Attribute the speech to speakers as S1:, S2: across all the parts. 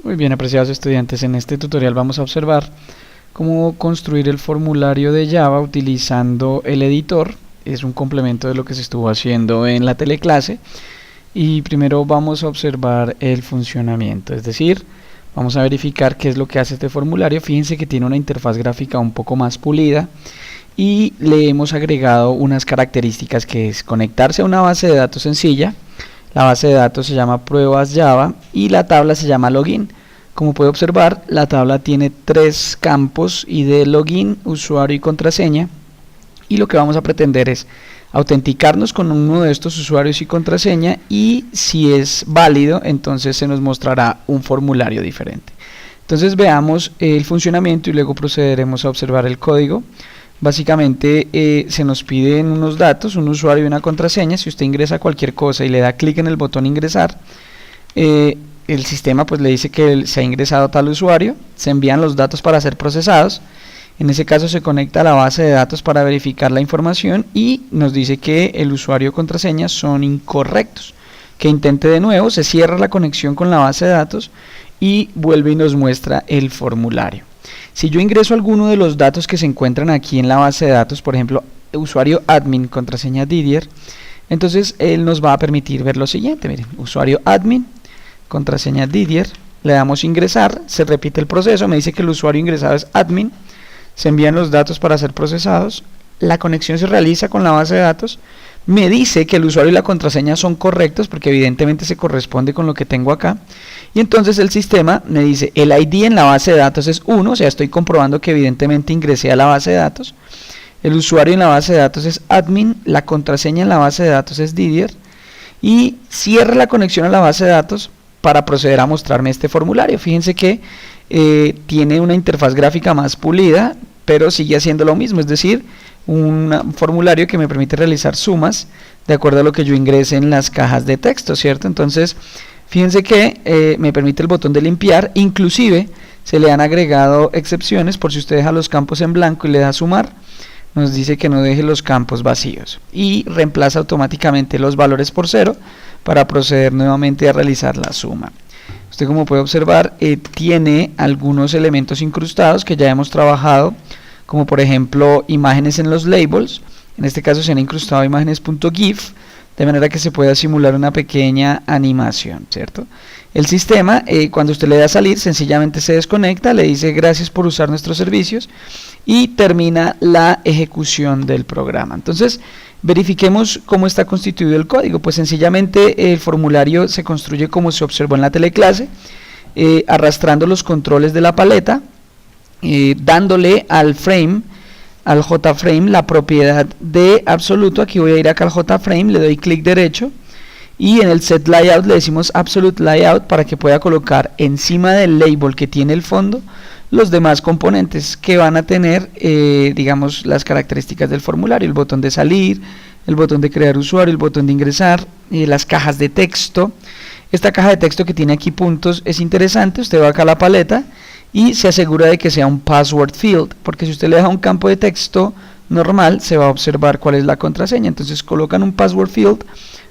S1: Muy bien, apreciados estudiantes, en este tutorial vamos a observar cómo construir el formulario de Java utilizando el editor. Es un complemento de lo que se estuvo haciendo en la teleclase. Y primero vamos a observar el funcionamiento, es decir, vamos a verificar qué es lo que hace este formulario. Fíjense que tiene una interfaz gráfica un poco más pulida y le hemos agregado unas características, que es conectarse a una base de datos sencilla. La base de datos se llama pruebas Java y la tabla se llama login. Como puede observar, la tabla tiene tres campos: ID, login, usuario y contraseña, y lo que vamos a pretender es autenticarnos con uno de estos usuarios y contraseña, y si es válido entonces se nos mostrará un formulario diferente. Entonces veamos el funcionamiento y luego procederemos a observar el código. Básicamente se nos piden unos datos, un usuario y una contraseña. Si usted ingresa cualquier cosa y le da clic en el botón ingresar, el sistema pues le dice que se ha ingresado tal usuario, se envían los datos para ser procesados. En ese caso se conecta a la base de datos para verificar la información y nos dice que el usuario y contraseña son incorrectos, que intente de nuevo. Se cierra la conexión con la base de datos y vuelve y nos muestra el formulario. Si yo ingreso alguno de los datos que se encuentran aquí en la base de datos, por ejemplo, usuario admin, contraseña Didier, entonces él nos va a permitir ver lo siguiente. Miren, usuario admin, contraseña Didier, le damos ingresar, se repite el proceso, me dice que el usuario ingresado es admin, se envían los datos para ser procesados, la conexión se realiza con la base de datos, me dice que el usuario y la contraseña son correctos porque evidentemente se corresponde con lo que tengo acá, y entonces el sistema me dice el ID en la base de datos es 1, o sea, estoy comprobando que evidentemente ingresé a la base de datos. El usuario en la base de datos es admin, la contraseña en la base de datos es Didier, y cierra la conexión a la base de datos para proceder a mostrarme este formulario. Fíjense que tiene una interfaz gráfica más pulida, pero sigue haciendo lo mismo, es decir, un formulario que me permite realizar sumas de acuerdo a lo que yo ingrese en las cajas de texto, ¿cierto? Entonces, fíjense que me permite el botón de limpiar, inclusive se le han agregado excepciones por si usted deja los campos en blanco y le da sumar, nos dice que no deje los campos vacíos y reemplaza automáticamente los valores por 0 para proceder nuevamente a realizar la suma. Usted, como puede observar, tiene algunos elementos incrustados que ya hemos trabajado, como por ejemplo imágenes en los labels. En este caso se han incrustado imágenes.gif, de manera que se pueda simular una pequeña animación, ¿cierto? El sistema, cuando usted le da a salir, sencillamente se desconecta, le dice gracias por usar nuestros servicios y termina la ejecución del programa. Entonces, verifiquemos cómo está constituido el código. Pues sencillamente el formulario se construye como se observó en la teleclase, arrastrando los controles de la paleta, dándole al frame, al JFrame, la propiedad de absoluto. Aquí voy a ir acá al JFrame, le doy clic derecho y en el set layout le decimos absolute layout para que pueda colocar encima del label que tiene el fondo los demás componentes que van a tener, digamos, las características del formulario: el botón de salir, el botón de crear usuario, el botón de ingresar, las cajas de texto. Esta caja de texto que tiene aquí puntos es interesante. Usted va acá a la paleta y se asegura de que sea un password field, porque si usted le deja un campo de texto normal, se va a observar cuál es la contraseña. Entonces colocan un password field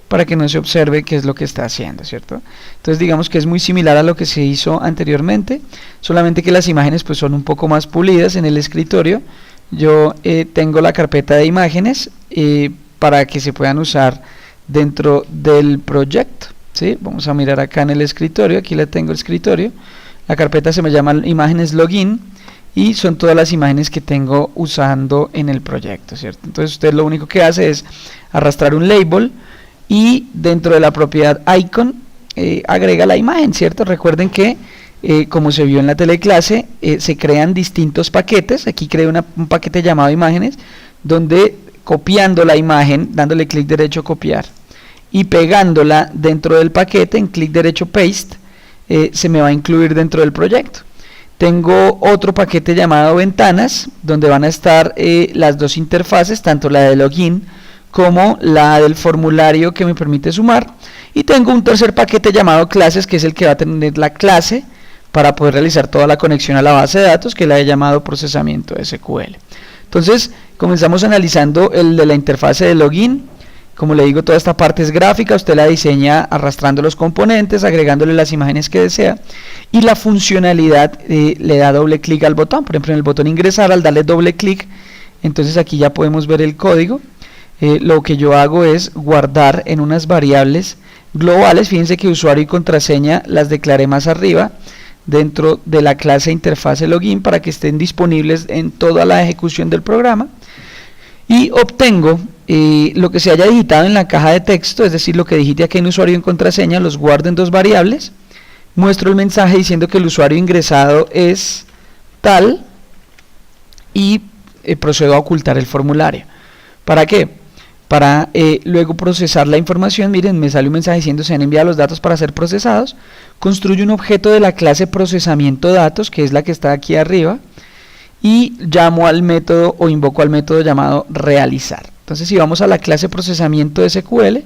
S1: para que no se observe qué es lo que está haciendo, ¿cierto? Entonces digamos que es muy similar a lo que se hizo anteriormente, solamente que las imágenes pues son un poco más pulidas. En el escritorio yo tengo la carpeta de imágenes para que se puedan usar dentro del proyecto, ¿sí? Vamos a mirar acá en el escritorio, aquí le tengo el escritorio, la carpeta se me llama imágenes login y son todas las imágenes que tengo usando en el proyecto, ¿cierto? Entonces usted lo único que hace es arrastrar un label y dentro de la propiedad icon agrega la imagen, ¿cierto? Recuerden que como se vio en la teleclase, se crean distintos paquetes. Aquí creo un paquete llamado imágenes, donde copiando la imagen, dándole clic derecho copiar y pegándola dentro del paquete en clic derecho paste, se me va a incluir dentro del proyecto. Tengo otro paquete llamado ventanas, donde van a estar las dos interfaces, tanto la de login como la del formulario que me permite sumar, y tengo un tercer paquete llamado clases, que es el que va a tener la clase para poder realizar toda la conexión a la base de datos, que la he llamado procesamiento SQL. Entonces comenzamos analizando el de la interfase de login. Como le digo, toda esta parte es gráfica, usted la diseña arrastrando los componentes, agregándole las imágenes que desea, y la funcionalidad le da doble clic al botón. Por ejemplo, en el botón ingresar, al darle doble clic, entonces aquí ya podemos ver el código. Lo que yo hago es guardar en unas variables globales. Fíjense que usuario y contraseña las declaré más arriba dentro de la clase interfase login para que estén disponibles en toda la ejecución del programa, y obtengo lo que se haya digitado en la caja de texto, es decir, lo que digite aquí en usuario y en contraseña, los guardo en dos variables, muestro el mensaje diciendo que el usuario ingresado es tal y procedo a ocultar el formulario. ¿Para qué? Para luego procesar la información. Miren, me sale un mensaje diciendo se han enviado los datos para ser procesados. Construyo un objeto de la clase procesamiento datos, que es la que está aquí arriba, y llamo al método o invoco al método llamado realizar. Entonces, si vamos a la clase procesamiento SQL,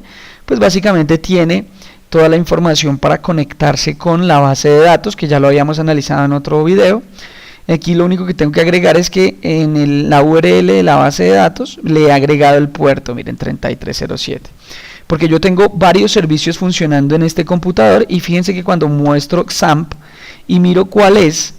S1: pues básicamente tiene toda la información para conectarse con la base de datos, que ya lo habíamos analizado en otro video. Aquí lo único que tengo que agregar es que en la URL de la base de datos le he agregado el puerto, miren, 3307. Porque yo tengo varios servicios funcionando en este computador, y fíjense que cuando muestro XAMPP y miro cuál es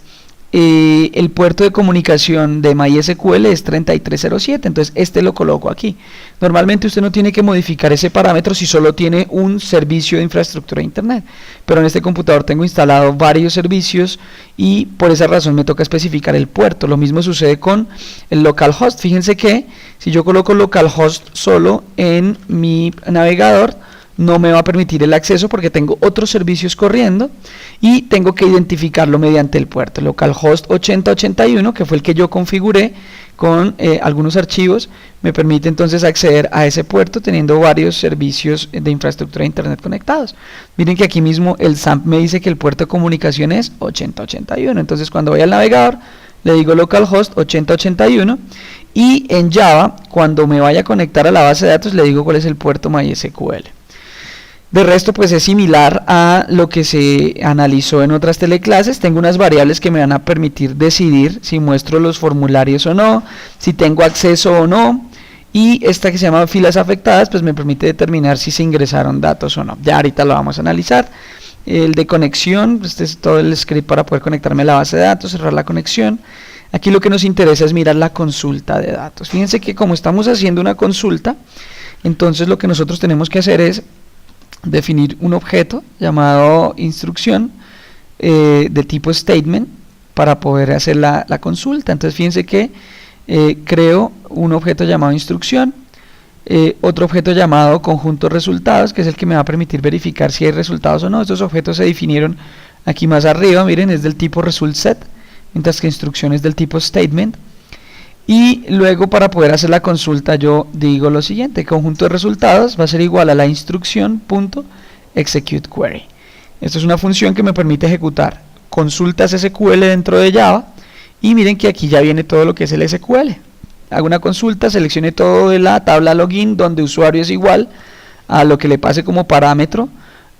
S1: el puerto de comunicación de MySQL, es 3307, entonces este lo coloco aquí. Normalmente usted no tiene que modificar ese parámetro si solo tiene un servicio de infraestructura de internet, pero en este computador tengo instalado varios servicios y por esa razón me toca especificar el puerto. Lo mismo sucede con el localhost. Fíjense que si yo coloco localhost solo en mi navegador, no me va a permitir el acceso porque tengo otros servicios corriendo y tengo que identificarlo mediante el puerto. Localhost 8081, que fue el que yo configuré con algunos archivos, me permite entonces acceder a ese puerto teniendo varios servicios de infraestructura de internet conectados. Miren que aquí mismo el XAMPP me dice que el puerto de comunicación es 8081, entonces cuando voy al navegador le digo localhost 8081, y en Java, cuando me vaya a conectar a la base de datos, le digo cuál es el puerto MySQL. De resto, pues es similar a lo que se analizó en otras teleclases. Tengo unas variables que me van a permitir decidir si muestro los formularios o no, si tengo acceso o no, y esta que se llama filas afectadas, pues me permite determinar si se ingresaron datos o no. Ya ahorita lo vamos a analizar. El de conexión, este es todo el script para poder conectarme a la base de datos, cerrar la conexión. Aquí lo que nos interesa es mirar la consulta de datos. Fíjense que como estamos haciendo una consulta, entonces lo que nosotros tenemos que hacer es definir un objeto llamado instrucción de tipo statement para poder hacer la consulta. Entonces fíjense que creo un objeto llamado instrucción, otro objeto llamado conjunto resultados, que es el que me va a permitir verificar si hay resultados o no. Estos objetos se definieron aquí más arriba, miren, es del tipo result set, mientras que instrucción es del tipo statement. Y luego, para poder hacer la consulta, yo digo lo siguiente: conjunto de resultados va a ser igual a la instrucción.execute query. Esto es una función que me permite ejecutar consultas SQL dentro de Java, y miren que aquí ya viene todo lo que es el SQL. Hago una consulta, seleccione todo de la tabla login donde usuario es igual a lo que le pase como parámetro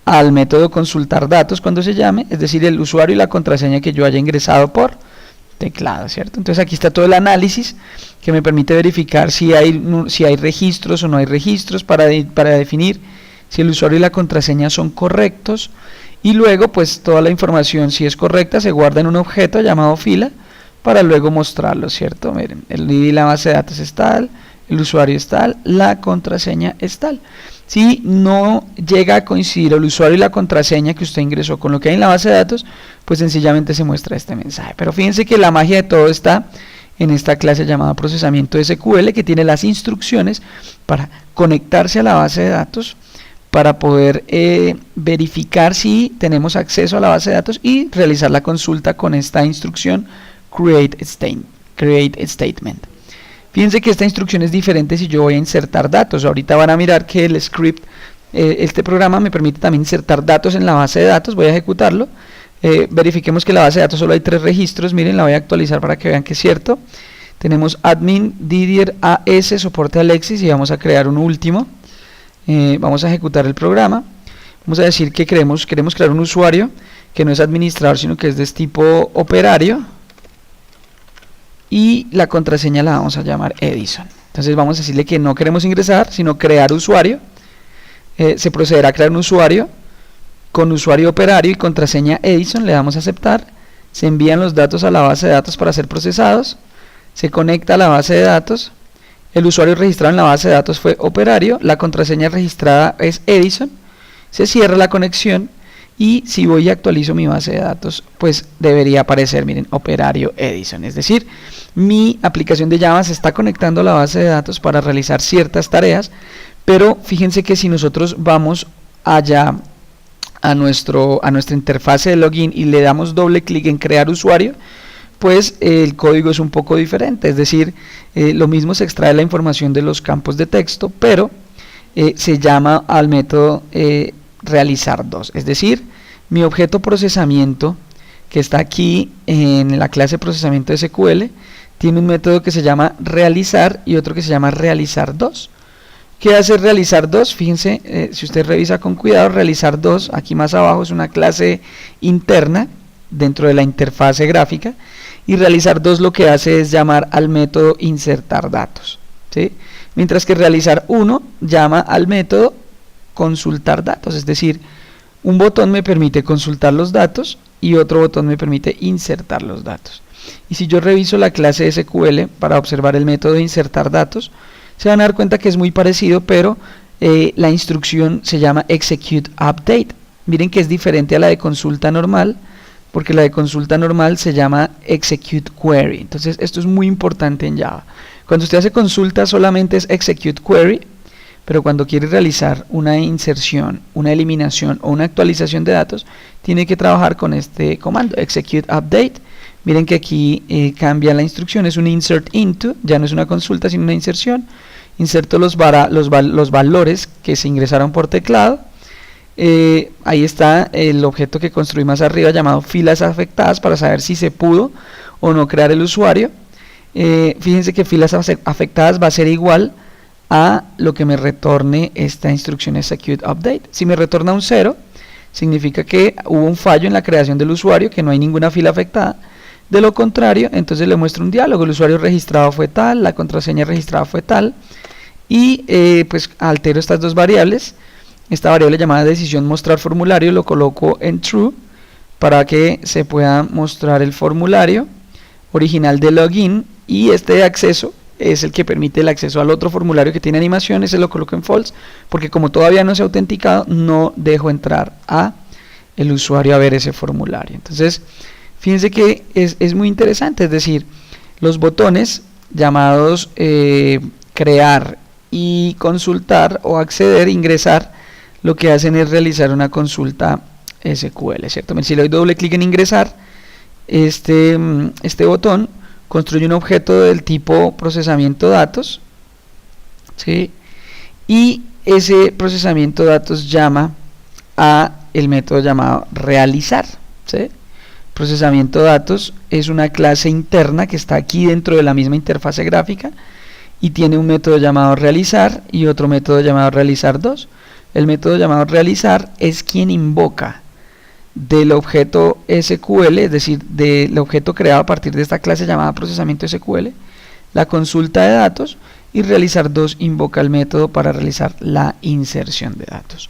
S1: al método consultar datos cuando se llame, es decir, el usuario y la contraseña que yo haya ingresado por teclado, ¿cierto? Entonces aquí está todo el análisis que me permite verificar si hay registros o no hay registros para definir si el usuario y la contraseña son correctos, y luego pues toda la información, si es correcta, se guarda en un objeto llamado fila para luego mostrarlo, ¿cierto? Miren, el ID y la base de datos es tal, el usuario es tal, la contraseña es tal. Si no llega a coincidir el usuario y la contraseña que usted ingresó con lo que hay en la base de datos, pues sencillamente se muestra este mensaje. Pero fíjense que la magia de todo está en esta clase llamada procesamiento SQL, que tiene las instrucciones para conectarse a la base de datos, para poder verificar si tenemos acceso a la base de datos y realizar la consulta con esta instrucción create statement. Fíjense que esta instrucción es diferente si yo voy a insertar datos. Ahorita van a mirar que el script, este programa me permite también insertar datos en la base de datos. Voy a ejecutarlo. Verifiquemos que en la base de datos solo hay 3 registros. Miren, la voy a actualizar para que vean que es cierto. Tenemos admin, Didier, AS, soporte Alexis, y vamos a crear un último. Vamos a ejecutar el programa. Vamos a decir que queremos crear un usuario que no es administrador, sino que es de tipo operario. Y la contraseña la vamos a llamar Edison. Entonces vamos a decirle que no queremos ingresar, sino crear usuario. Se procederá a crear un usuario con usuario operario y contraseña Edison, le damos a aceptar. Se envían los datos a la base de datos para ser procesados. Se conecta a la base de datos. El usuario registrado en la base de datos fue operario. La contraseña registrada es Edison. Se cierra la conexión. Y si voy y actualizo mi base de datos, pues debería aparecer, miren, operario Edison. Es decir, mi aplicación de Java se está conectando a la base de datos para realizar ciertas tareas. Pero fíjense que si nosotros vamos allá a nuestra interfase de login y le damos doble clic en crear usuario, pues el código es un poco diferente. Es decir, lo mismo se extrae la información de los campos de texto, pero se llama al método realizar dos. Es decir, mi objeto procesamiento que está aquí en la clase procesamiento SQL tiene un método que se llama realizar y otro que se llama realizar dos. ¿Qué hace realizar dos? Fíjense, si usted revisa con cuidado, realizar dos, aquí más abajo es una clase interna dentro de la interfase gráfica, y realizar dos lo que hace es llamar al método insertar datos, ¿sí? Mientras que realizar uno llama al método consultar datos, es decir, un botón me permite consultar los datos y otro botón me permite insertar los datos. Y si yo reviso la clase SQL para observar el método de insertar datos, se van a dar cuenta que es muy parecido, pero la instrucción se llama execute update. Miren que es diferente a la de consulta normal, porque la de consulta normal se llama execute query. Entonces esto es muy importante en Java. Cuando usted hace consulta solamente es execute query, pero cuando quiere realizar una inserción, una eliminación o una actualización de datos, tiene que trabajar con este comando, execute update. Miren que aquí cambia la instrucción, es un insert into, ya no es una consulta sino una inserción. Inserto los valores que se ingresaron por teclado. Ahí está el objeto que construí más arriba llamado filas afectadas para saber si se pudo o no crear el usuario. Fíjense que filas afectadas va a ser igual a lo que me retorne esta instrucción execute update. Si me retorna un 0, significa que hubo un fallo en la creación del usuario, que no hay ninguna fila afectada. De lo contrario, entonces le muestro un diálogo, el usuario registrado fue tal, la contraseña registrada fue tal, y pues altero estas dos variables. Esta variable llamada decisión mostrar formulario lo coloco en true para que se pueda mostrar el formulario original de login, y este de acceso es el que permite el acceso al otro formulario que tiene animación, ese lo coloco en false, porque como todavía no se ha autenticado, no dejo entrar a el usuario a ver ese formulario. Entonces, fíjense que es muy interesante, es decir, los botones llamados crear y consultar o acceder, ingresar, lo que hacen es realizar una consulta SQL, ¿cierto? Si le doy doble clic en ingresar, este botón construye un objeto del tipo procesamiento datos, ¿sí? Y ese procesamiento datos llama a el método llamado realizar, ¿sí? Procesamiento datos es una clase interna que está aquí dentro de la misma interfase gráfica y tiene un método llamado realizar y otro método llamado realizar 2. El método llamado realizar es quien invoca del objeto SQL, es decir, del objeto creado a partir de esta clase llamada procesamiento SQL, la consulta de datos, y realizar 2 invoca el método para realizar la inserción de datos.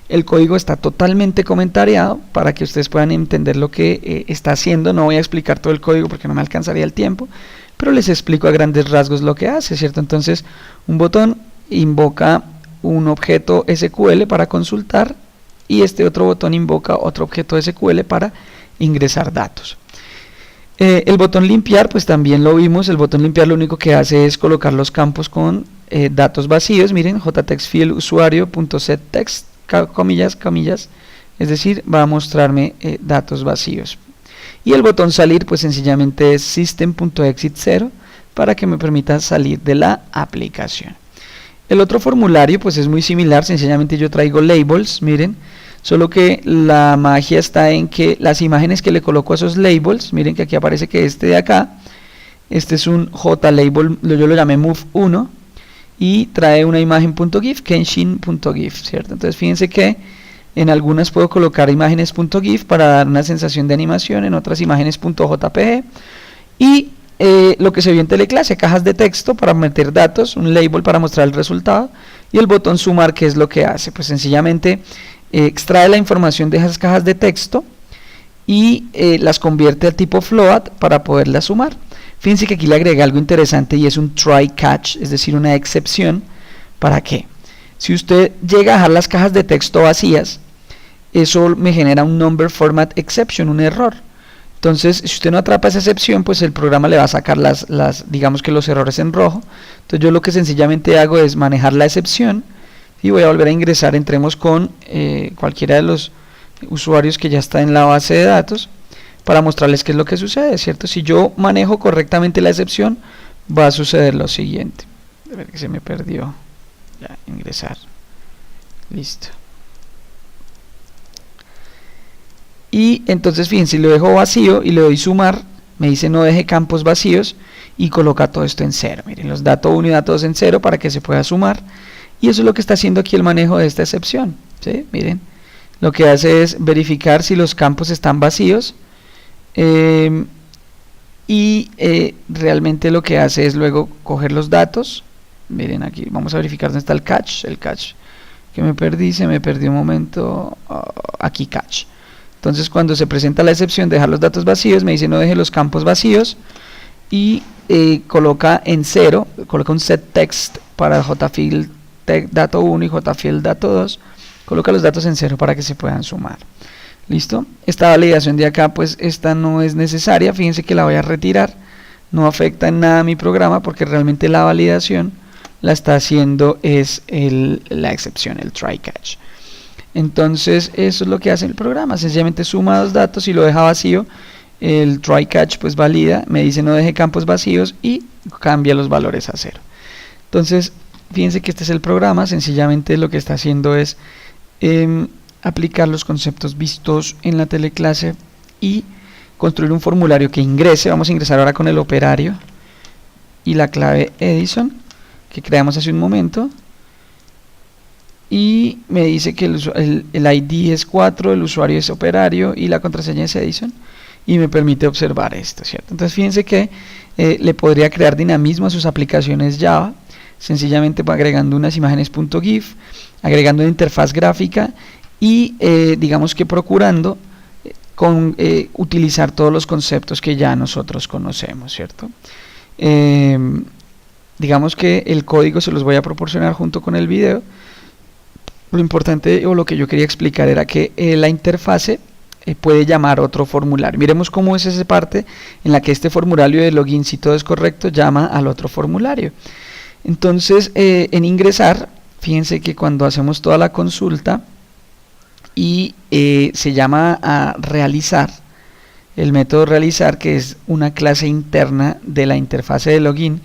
S1: El código está totalmente comentariado para que ustedes puedan entender lo que está haciendo. No voy a explicar todo el código porque no me alcanzaría el tiempo, pero les explico a grandes rasgos lo que hace, ¿cierto? Entonces, un botón invoca un objeto SQL para consultar y este otro botón invoca otro objeto SQL para ingresar datos. El botón limpiar, pues también lo vimos. El botón limpiar lo único que hace es colocar los campos con datos vacíos. Miren, jtextfield usuario.setText, comillas, comillas, es decir, va a mostrarme datos vacíos. Y el botón salir, pues sencillamente es system.exit 0 para que me permita salir de la aplicación. El otro formulario pues es muy similar, sencillamente yo traigo labels, miren, solo que la magia está en que las imágenes que le coloco a esos labels, miren que aquí aparece que este de acá, este es un JLabel, yo lo llamé move1 y trae una imagen.gif, kenshin.gif, ¿cierto? Entonces fíjense que en algunas puedo colocar imágenes.gif para dar una sensación de animación, en otras imágenes.jpg, y lo que se vio en teleclase, cajas de texto para meter datos, un label para mostrar el resultado y el botón sumar, que es lo que hace, pues sencillamente extrae la información de esas cajas de texto y las convierte al tipo float para poderlas sumar. Fíjense que aquí le agrega algo interesante y es un try catch, es decir, una excepción. ¿Para qué? Si usted llega a dejar las cajas de texto vacías, eso me genera un number format exception, un error. Entonces, si usted no atrapa esa excepción, pues el programa le va a sacar digamos que los errores en rojo. Entonces yo lo que sencillamente hago es manejar la excepción y voy a volver a ingresar. Entremos con cualquiera de los usuarios que ya está en la base de datos para mostrarles qué es lo que sucede, ¿cierto? Si yo manejo correctamente la excepción, va a suceder lo siguiente. A ver que se me perdió. Ya, ingresar. Listo. Y entonces fíjense, lo dejo vacío y le doy sumar, me dice no deje campos vacíos y coloca todo esto en 0. Miren, los datos 1 y datos 2 en 0 para que se pueda sumar. Y eso es lo que está haciendo aquí el manejo de esta excepción, ¿sí? Miren, lo que hace es verificar si los campos están vacíos realmente lo que hace es luego coger los datos. Miren aquí, vamos a verificar dónde está el catch que me perdí, se me perdió un momento, aquí catch. Entonces cuando se presenta la excepción de dejar los datos vacíos, me dice no deje los campos vacíos y coloca en 0, coloca un set text para jfield dato 1 y jfield dato 2, coloca los datos en 0 para que se puedan sumar. ¿Listo? Esta validación de acá, pues esta no es necesaria, fíjense que la voy a retirar, no afecta en nada a mi programa porque realmente la validación la está haciendo es la excepción, el try catch. Entonces eso es lo que hace el programa, sencillamente suma dos datos y lo deja vacío. El try catch pues valida, me dice no deje campos vacíos y cambia los valores a 0. Entonces fíjense que este es el programa, sencillamente lo que está haciendo es aplicar los conceptos vistos en la teleclase y construir un formulario que ingrese. Vamos a ingresar ahora con el operario y la clave Edison que creamos hace un momento. Y me dice que el ID es 4, el usuario es operario y la contraseña es Edison y me permite observar esto, ¿cierto? Entonces fíjense que le podría crear dinamismo a sus aplicaciones Java sencillamente agregando unas imágenes .gif, agregando una interfaz gráfica y digamos que procurando utilizar todos los conceptos que ya nosotros conocemos, ¿cierto? Digamos que el código se los voy a proporcionar junto con el video. Lo importante o lo que yo quería explicar era que la interfase puede llamar otro formulario. Miremos cómo es esa parte en la que este formulario de login, si todo es correcto, llama al otro formulario. Entonces, en ingresar, fíjense que cuando hacemos toda la consulta y se llama a realizar, el método realizar, que es una clase interna de la interfase de login,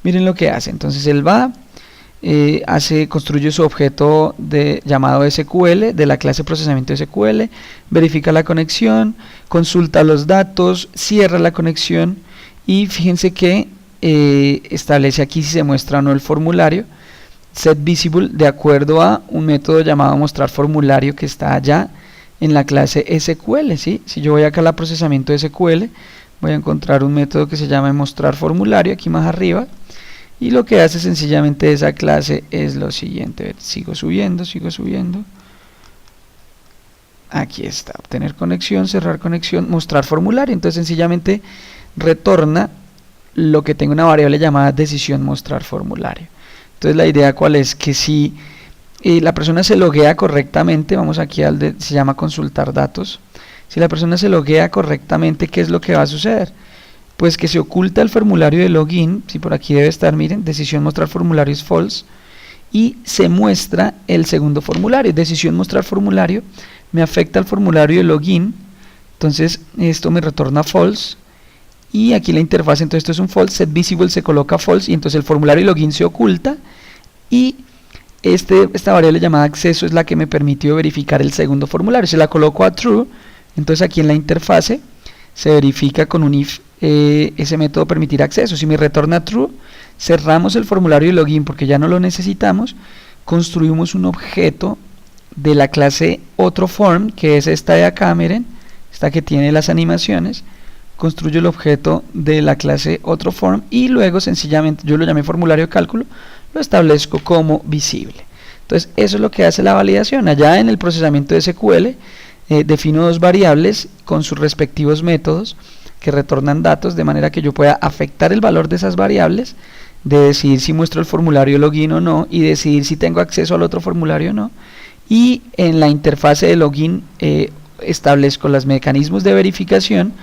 S1: miren lo que hace. Entonces él va, construye su objeto llamado SQL de la clase procesamiento SQL, verifica la conexión, consulta los datos, cierra la conexión y fíjense que establece aquí si se muestra o no el formulario, set visible de acuerdo a un método llamado mostrar formulario que está allá en la clase SQL, ¿sí? Si yo voy acá a la procesamiento SQL, voy a encontrar un método que se llama mostrar formulario aquí más arriba. Y lo que hace sencillamente esa clase es lo siguiente, sigo subiendo, aquí está, obtener conexión, cerrar conexión, mostrar formulario. Entonces sencillamente retorna lo que tengo una variable llamada decisión mostrar formulario. Entonces la idea cuál es, que si la persona se loguea correctamente, vamos aquí se llama consultar datos, si la persona se loguea correctamente, ¿qué es lo que va a suceder? Pues que se oculta el formulario de login, si por aquí debe estar, miren, decisión mostrar formulario es false, y se muestra el segundo formulario, decisión mostrar formulario, me afecta al formulario de login, entonces esto me retorna false, y aquí la interfaz, entonces esto es un false, set visible se coloca false, y entonces el formulario de login se oculta, y esta variable llamada acceso es la que me permitió verificar el segundo formulario, se la coloco a true, entonces aquí en la interfase se verifica con un if, ese método permitirá acceso. Si me retorna true, cerramos el formulario de login porque ya no lo necesitamos, construimos un objeto de la clase otro form, que es esta de acá, miren, esta que tiene las animaciones, construyo el objeto de la clase otro form y luego sencillamente, yo lo llamé formulario de cálculo, lo establezco como visible. Entonces eso es lo que hace la validación. Allá en el procesamiento de SQL defino dos variables con sus respectivos métodos que retornan datos, de manera que yo pueda afectar el valor de esas variables, de decidir si muestro el formulario login o no, y decidir si tengo acceso al otro formulario o no. Y en la interfase de login establezco los mecanismos de verificación,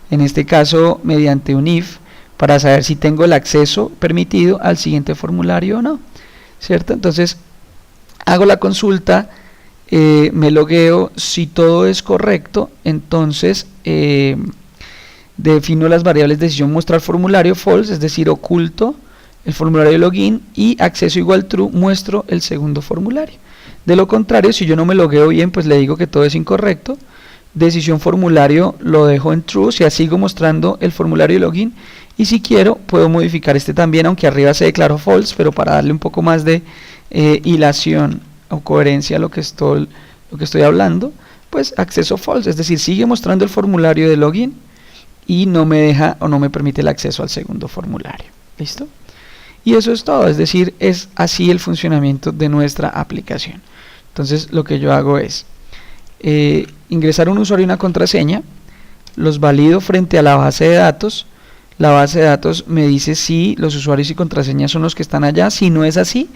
S1: en este caso mediante un if, para saber si tengo el acceso permitido al siguiente formulario o no, ¿cierto? Entonces hago la consulta, me logueo, si todo es correcto, entonces defino las variables decisión mostrar formulario false, es decir, oculto el formulario de login, y acceso igual true, muestro el segundo formulario. De lo contrario, si yo no me logueo bien, pues le digo que todo es incorrecto. Decisión formulario lo dejo en true, o sea, sigo mostrando el formulario de login, y si quiero puedo modificar este también, aunque arriba se declaró false, pero para darle un poco más de hilación o coherencia a lo que estoy hablando, pues acceso false, es decir, sigue mostrando el formulario de login y no me deja o no me permite el acceso al segundo formulario. ¿Listo? Y eso es todo, es decir, es así el funcionamiento de nuestra aplicación. Entonces lo que yo hago es ingresar un usuario y una contraseña, los valido frente a la base de datos. La base de datos me dice si los usuarios y contraseñas son los que están allá. Si no es así,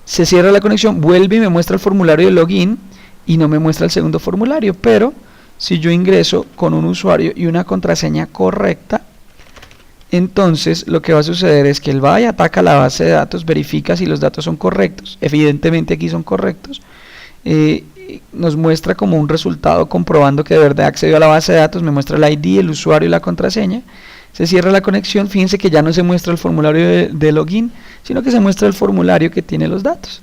S1: se cierra la conexión, vuelve y me muestra el formulario de login y no me muestra el segundo formulario. Pero si yo ingreso con un usuario y una contraseña correcta, entonces lo que va a suceder es que él va y ataca la base de datos, verifica si los datos son correctos, evidentemente aquí son correctos, nos muestra como un resultado comprobando que de verdad accedió a la base de datos, me muestra el ID, el usuario y la contraseña, se cierra la conexión, fíjense que ya no se muestra el formulario de login, sino que se muestra el formulario que tiene los datos.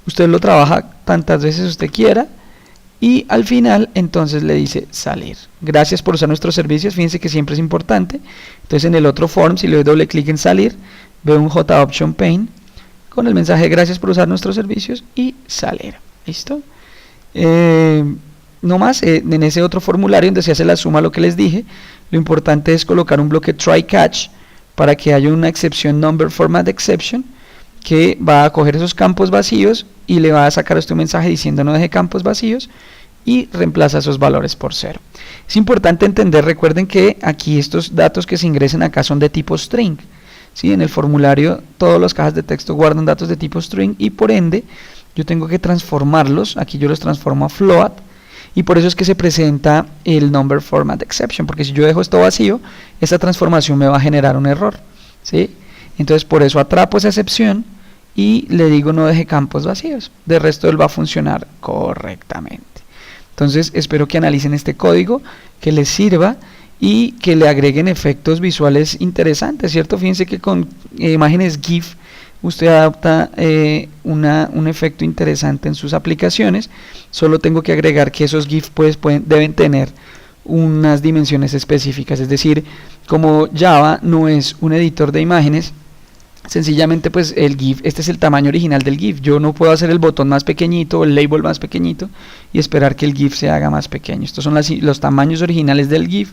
S1: Usted lo trabaja tantas veces usted quiera, y al final entonces le dice salir. Gracias por usar nuestros servicios, fíjense que siempre es importante. Entonces en el otro form, si le doy doble clic en salir, veo un JOption pane con el mensaje gracias por usar nuestros servicios y salir. ¿Listo? No más, en ese otro formulario donde se hace la suma, lo que les dije, lo importante es colocar un bloque try catch para que haya una excepción number format exception que va a coger esos campos vacíos y le va a sacar este mensaje diciendo no deje campos vacíos y reemplaza esos valores por 0. Es importante entender, recuerden que aquí estos datos que se ingresen acá son de tipo string, ¿sí? En el formulario todas las cajas de texto guardan datos de tipo string y por ende yo tengo que transformarlos, aquí yo los transformo a float y por eso es que se presenta el number format exception, porque si yo dejo esto vacío, esta transformación me va a generar un error, ¿sí? Entonces por eso atrapo esa excepción y le digo no deje campos vacíos, de resto él va a funcionar correctamente. Entonces espero que analicen este código, que les sirva y que le agreguen efectos visuales interesantes, ¿cierto? Fíjense que con imágenes GIF usted adapta un efecto interesante en sus aplicaciones. Solo tengo que agregar que esos GIF pues, deben tener unas dimensiones específicas, es decir, como Java no es un editor de imágenes, sencillamente pues el GIF, este es el tamaño original del GIF, yo no puedo hacer el botón más pequeñito o el label más pequeñito y esperar que el GIF se haga más pequeño. Estos son los tamaños originales del GIF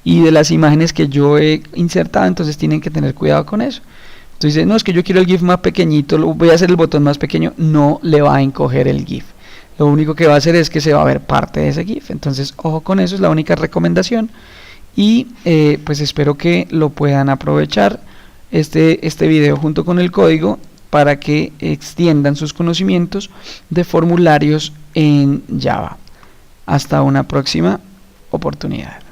S1: y de las imágenes que yo he insertado, entonces tienen que tener cuidado con eso. Entonces no, es que yo quiero el GIF más pequeñito, voy a hacer el botón más pequeño, no le va a encoger el GIF. Lo único que va a hacer es que se va a ver parte de ese GIF, entonces ojo con eso, es la única recomendación y pues espero que lo puedan aprovechar este video junto con el código para que extiendan sus conocimientos de formularios en Java. Hasta una próxima oportunidad.